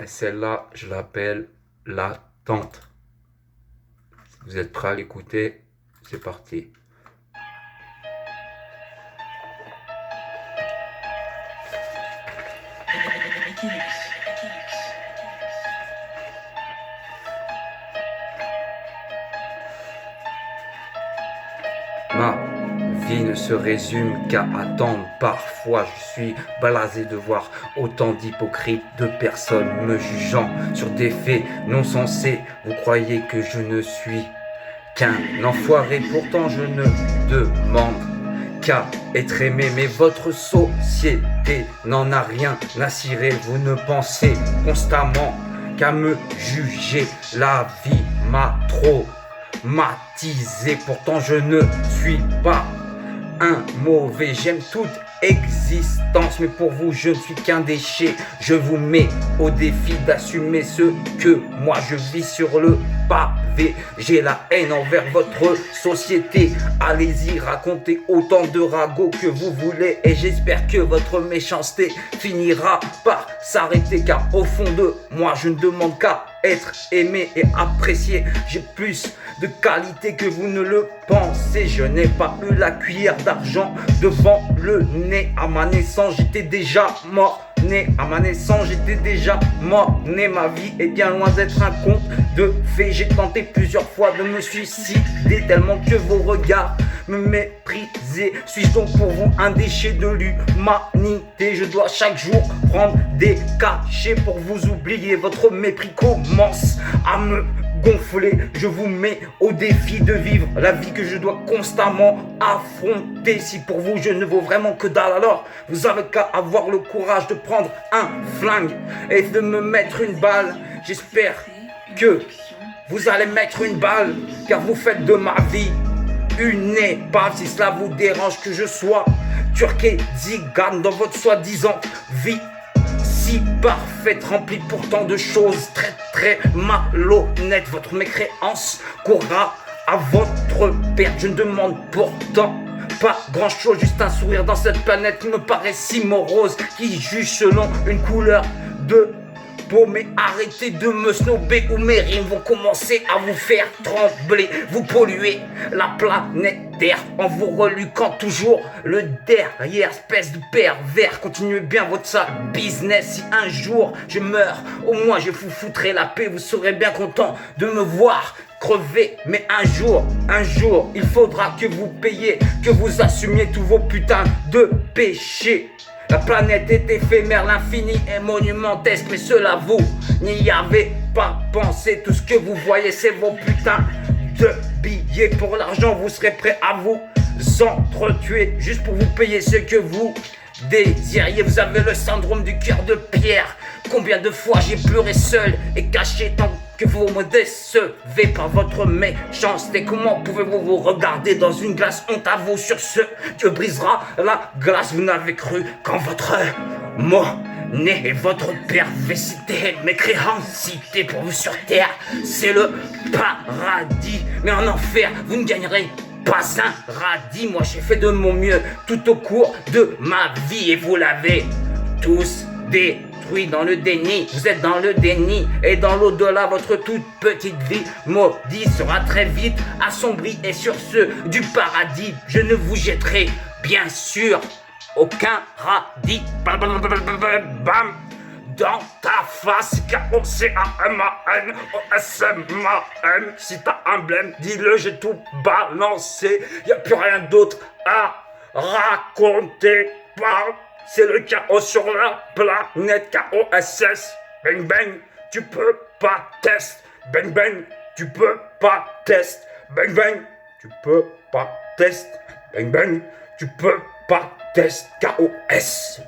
Et celle-là, je l'appelle l'attente. Vous êtes prêts à l'écouter? C'est parti. Ma vie ne se résume qu'à attendre. Parfois je suis blasé de voir autant d'hypocrites, de personnes me jugeant sur des faits non sensés. Vous croyez que je ne suis qu'un enfoiré, pourtant je ne demande qu'à être aimé. Mais votre société n'en a rien à cirer. Vous ne pensez constamment qu'à me juger. La vie m'a traumatisé, pourtant je ne suis pas un mauvais. J'aime toute existence, mais pour vous je ne suis qu'un déchet. Je vous mets au défi d'assumer ce que moi je vis sur le pavé. J'ai la haine envers votre société. Allez-y, racontez autant de ragots que vous voulez, et j'espère que votre méchanceté finira par s'arrêter, car au fond de moi je ne demande qu'à être aimé et apprécié. J'ai plus de qualité que vous ne le pensez. Je n'ai pas eu la cuillère d'argent devant le nez. À ma naissance j'étais déjà mort né. À ma naissance j'étais déjà mort né. Ma vie est bien loin d'être un conte de fées. J'ai tenté plusieurs fois de me suicider, tellement que vos regards me méprisaient. Suis-je donc pour vous un déchet de l'humanité? Je dois chaque jour prendre des cachets pour vous oublier. Votre mépris commence à me gonfler. Je vous mets au défi de vivre la vie que je dois constamment affronter. Si pour vous je ne vaux vraiment que dalle, alors vous avez qu'à avoir le courage de prendre un flingue et de me mettre une balle. J'espère que vous allez mettre une balle, car vous faites de ma vie une épave. Si cela vous dérange que je sois turc et zigane dans votre soi-disant vie si parfaite, remplie pourtant de choses très malhonnêtes. Votre mécréance courra à votre perte. Je ne demande pourtant pas grand chose, juste un sourire dans cette planète qui me paraît si morose, qui juge selon une couleur de peau. Mais arrêtez de me snober ou mes rimes vont commencer à vous faire trembler. Vous polluez la planète Terre en vous reluquant toujours le derrière, espèce de pervers. Continuez bien votre sale business. Si un jour je meurs, au moins je vous foutrai la paix. Vous serez bien content de me voir crever. Mais un jour, il faudra que vous payiez, que vous assumiez tous vos putains de péchés. La planète est éphémère, l'infini est monumentesque, mais cela vous n'y avez pas pensé. Tout ce que vous voyez, c'est vos putains de billets. Pour l'argent, vous serez prêt à vous entretuer juste pour vous payer ce que vous désiriez. Vous avez le syndrome du cœur de pierre. Combien de fois j'ai pleuré seul et caché tant que vous me décevez par votre méchanceté. Comment pouvez-vous vous regarder dans une glace? Honte à vous. Sur ce, Dieu brisera la glace. Vous n'avez cru qu'en votre monnaie et votre perversité. Mécréancité pour vous sur terre, c'est le paradis. Mais en enfer, vous ne gagnerez pas un radis. Moi j'ai fait de mon mieux tout au cours de ma vie, et vous l'avez tous détruit dans le déni. Vous êtes dans le déni, et dans l'au-delà votre toute petite vie maudite sera très vite assombrie. Et sur ceux du paradis, je ne vous jetterai bien sûr aucun radis. Bam dans ta face, K-O-C-A-M-A-N-O-S-M-A-N. Si t'as un blême, dis-le, j'ai tout balancé. Y'a plus rien d'autre à raconter. C'est le chaos sur la planète. K-O-S-S. Bang bang, tu peux pas test. Bang bang, tu peux pas test. Bang bang, tu peux pas test. Bang bang, tu peux pas test. K-O-S.